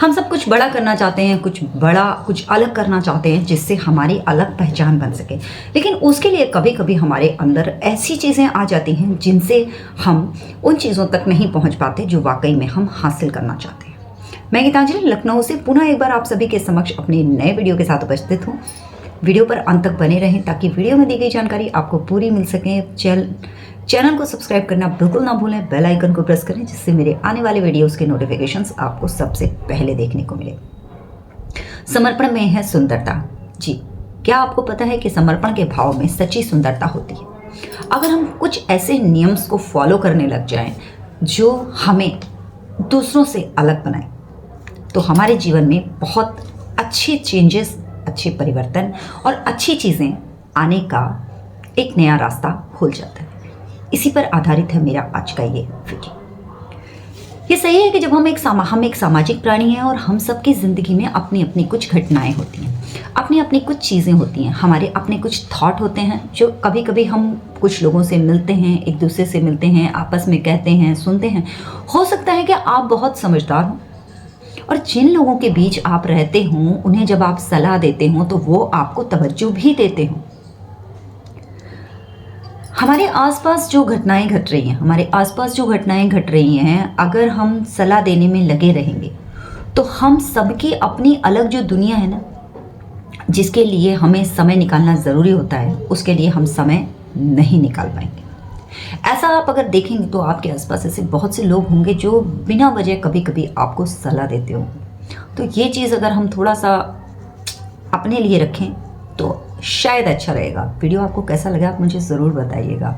हम सब कुछ बड़ा करना चाहते हैं, कुछ अलग करना चाहते हैं जिससे हमारी अलग पहचान बन सके। लेकिन उसके लिए कभी कभी हमारे अंदर ऐसी चीज़ें आ जाती हैं जिनसे हम उन चीज़ों तक नहीं पहुंच पाते जो वाकई में हम हासिल करना चाहते हैं। मैं गीतांजलि लखनऊ से पुनः एक बार आप सभी के समक्ष अपने नए वीडियो के साथ उपस्थित हूँ। वीडियो पर अंत तक बने रहें ताकि वीडियो में दी गई जानकारी आपको पूरी मिल सके। चैनल को सब्सक्राइब करना बिल्कुल ना भूलें, बेल आइकन को प्रेस करें जिससे मेरे आने वाले वीडियोस के नोटिफिकेशंस आपको सबसे पहले देखने को मिले। समर्पण में है सुंदरता। जी, क्या आपको पता है कि समर्पण के भाव में सच्ची सुंदरता होती है। अगर हम कुछ ऐसे नियम्स को फॉलो करने लग जाएं जो हमें दूसरों से अलग बनाए तो हमारे जीवन में बहुत अच्छे चेंजेस, अच्छे परिवर्तन और अच्छी चीज़ें आने का एक नया रास्ता खुल जाता है। इसी पर आधारित है मेरा आज का ये वीडियो। ये सही है कि जब हम एक सामाजिक प्राणी हैं और हम सबकी ज़िंदगी में अपनी अपनी कुछ घटनाएं होती हैं, अपनी अपनी कुछ चीज़ें होती हैं, हमारे अपने कुछ थॉट होते हैं जो कभी कभी हम कुछ लोगों से मिलते हैं, एक दूसरे से मिलते हैं, आपस में कहते हैं, सुनते हैं। हो सकता है कि आप बहुत समझदार हों और जिन लोगों के बीच आप रहते हों उन्हें जब आप सलाह देते हो तो वो आपको तवज्जो भी देते हों। हमारे आसपास जो घटनाएं घट रही हैं, अगर हम सलाह देने में लगे रहेंगे तो हम सबकी अपनी अलग जो दुनिया है ना, जिसके लिए हमें समय निकालना ज़रूरी होता है, उसके लिए हम समय नहीं निकाल पाएंगे। ऐसा आप अगर देखेंगे तो आपके आसपास ऐसे बहुत से लोग होंगे जो बिना वजह कभी कभी आपको सलाह देते होंगे। तो ये चीज़ अगर हम थोड़ा सा अपने लिए रखें तो शायद अच्छा रहेगा। वीडियो आपको कैसा लगा आप मुझे ज़रूर बताइएगा।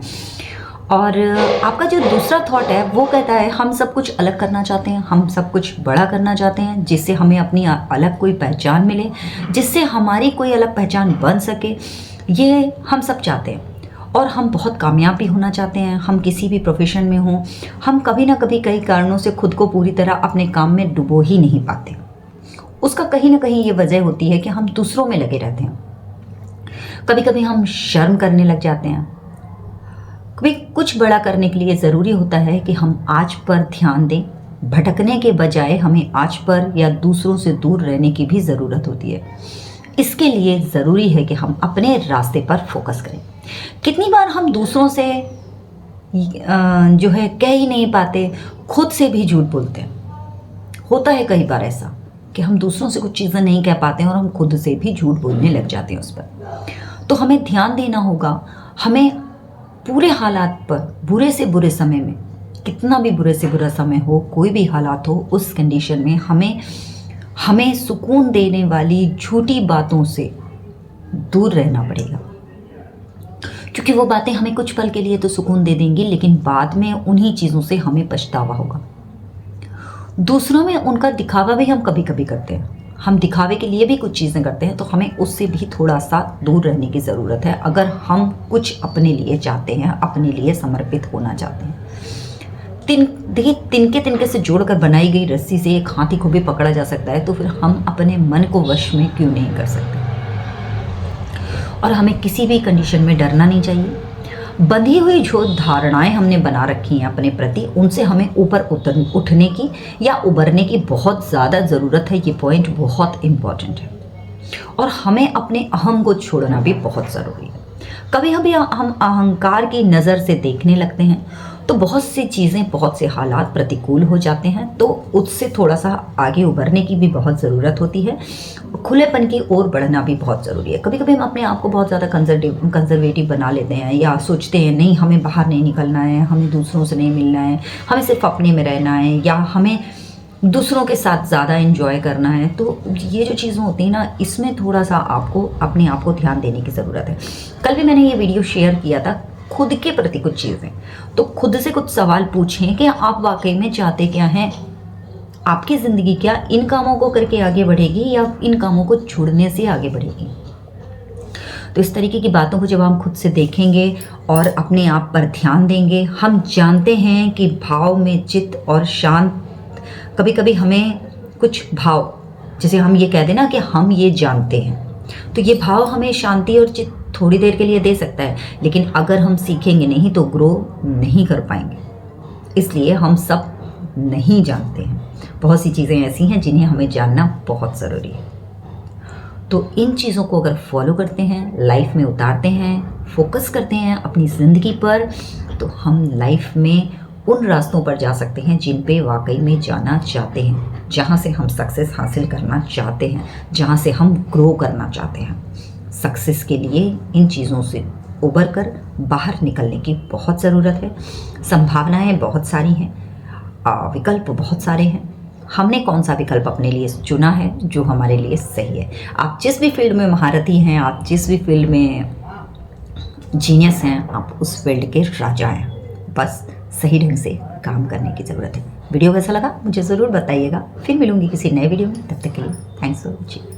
और आपका जो दूसरा थॉट है वो कहता है हम सब कुछ अलग करना चाहते हैं, हम सब कुछ बड़ा करना चाहते हैं जिससे हमें अपनी अलग कोई पहचान मिले, जिससे हमारी कोई अलग पहचान बन सके। ये हम सब चाहते हैं और हम बहुत कामयाब भी होना चाहते हैं। हम किसी भी प्रोफेशन में हों, हम कभी ना कभी कई कारणों से खुद को पूरी तरह अपने काम में डुबो ही नहीं पाते। उसका कहीं ना कहीं ये वजह होती है कि हम दूसरों में लगे रहते हैं। कभी कभी हम शर्म करने लग जाते हैं। कभी कुछ बड़ा करने के लिए ज़रूरी होता है कि हम आज पर ध्यान दें। भटकने के बजाय हमें आज पर या दूसरों से दूर रहने की भी ज़रूरत होती है। इसके लिए ज़रूरी है कि हम अपने रास्ते पर फोकस करें। कितनी बार हम दूसरों से जो है कह ही नहीं पाते, खुद से भी झूठ बोलते हैं। होता है कई बार ऐसा कि हम दूसरों से कुछ चीज़ें नहीं कह पाते हैं और हम खुद से भी झूठ बोलने लग जाते हैं उस पर। तो हमें ध्यान देना होगा। हमें पूरे हालात पर, बुरे से बुरे समय में, कितना भी बुरे से बुरा समय हो, कोई भी हालात हो, उस कंडीशन में हमें सुकून देने वाली झूठी बातों से दूर रहना पड़ेगा। क्योंकि वो बातें हमें कुछ पल के लिए तो सुकून दे देंगी, लेकिन बाद में उन्हीं चीज़ों से हमें पछतावा होगा। दूसरों में उनका दिखावा भी हम कभी कभी करते हैं। हम दिखावे के लिए भी कुछ चीज़ें करते हैं, तो हमें उससे भी थोड़ा सा दूर रहने की ज़रूरत है अगर हम कुछ अपने लिए चाहते हैं, अपने लिए समर्पित होना चाहते हैं। देखिए, तिनके से जोड़कर बनाई गई रस्सी से एक हाथी को भी पकड़ा जा सकता है, तो फिर हम अपने मन को वश में क्यों नहीं कर सकते। और हमें किसी भी कंडीशन में डरना नहीं चाहिए। बंधी हुई जो धारणाएं हमने बना रखी हैं अपने प्रति, उनसे हमें ऊपर उठने की या उबरने की बहुत ज़्यादा ज़रूरत है। ये पॉइंट बहुत इम्पॉर्टेंट है। और हमें अपने अहम को छोड़ना भी बहुत ज़रूरी है। कभी कभी हम अहंकार की नज़र से देखने लगते हैं तो बहुत सी चीज़ें, बहुत से हालात प्रतिकूल हो जाते हैं, तो उससे थोड़ा सा आगे उभरने की भी बहुत ज़रूरत होती है। खुलेपन की ओर बढ़ना भी बहुत ज़रूरी है। कभी कभी हम अपने आप को बहुत ज़्यादा कंजर्वेटिव बना लेते हैं या सोचते हैं नहीं, हमें बाहर नहीं निकलना है, हमें दूसरों से नहीं मिलना है, हमें सिर्फ अपने में रहना है, या हमें दूसरों के साथ ज़्यादा एंजॉय करना है। तो ये जो चीज़ें होती हैं ना, इसमें थोड़ा सा आपको अपने आप को ध्यान देने की ज़रूरत है। कल भी मैंने ये वीडियो शेयर किया था खुद के प्रति कुछ चीज़ें। तो खुद से कुछ सवाल पूछें कि आप वाकई में चाहते क्या हैं। आपकी ज़िंदगी क्या इन कामों को करके आगे बढ़ेगी या इन कामों को छोड़ने से आगे बढ़ेगी। तो इस तरीके की बातों को जब हम खुद से देखेंगे और अपने आप पर ध्यान देंगे, हम जानते हैं कि भाव में चित्त और शांत, कभी कभी हमें कुछ भाव, जैसे हम ये कह दें ना कि हम ये जानते हैं, तो ये भाव हमें शांति और चित्त थोड़ी देर के लिए दे सकता है, लेकिन अगर हम सीखेंगे नहीं तो ग्रो नहीं कर पाएंगे। इसलिए हम सब नहीं जानते हैं। बहुत सी चीज़ें ऐसी हैं जिन्हें हमें जानना बहुत ज़रूरी है। तो इन चीज़ों को अगर फॉलो करते हैं, लाइफ में उतारते हैं, फोकस करते हैं अपनी ज़िंदगी पर, तो हम लाइफ में उन रास्तों पर जा सकते हैं जिन पे वाकई में जाना चाहते हैं, जहाँ से हम सक्सेस हासिल करना चाहते हैं, जहाँ से हम ग्रो करना चाहते हैं। सक्सेस के लिए इन चीज़ों से उबर कर बाहर निकलने की बहुत ज़रूरत है। संभावनाएं बहुत सारी हैं, विकल्प बहुत सारे हैं। हमने कौन सा विकल्प अपने लिए चुना है जो हमारे लिए सही है। आप जिस भी फील्ड में महारथी हैं, आप जिस भी फील्ड में जीनियस हैं, आप उस फील्ड के राजा हैं। बस सही ढंग से काम करने की ज़रूरत है। वीडियो कैसा लगा मुझे ज़रूर बताइएगा। फिर मिलूंगी किसी नए वीडियो में, तब तक के लिए थैंक्स फॉर वॉचिंग।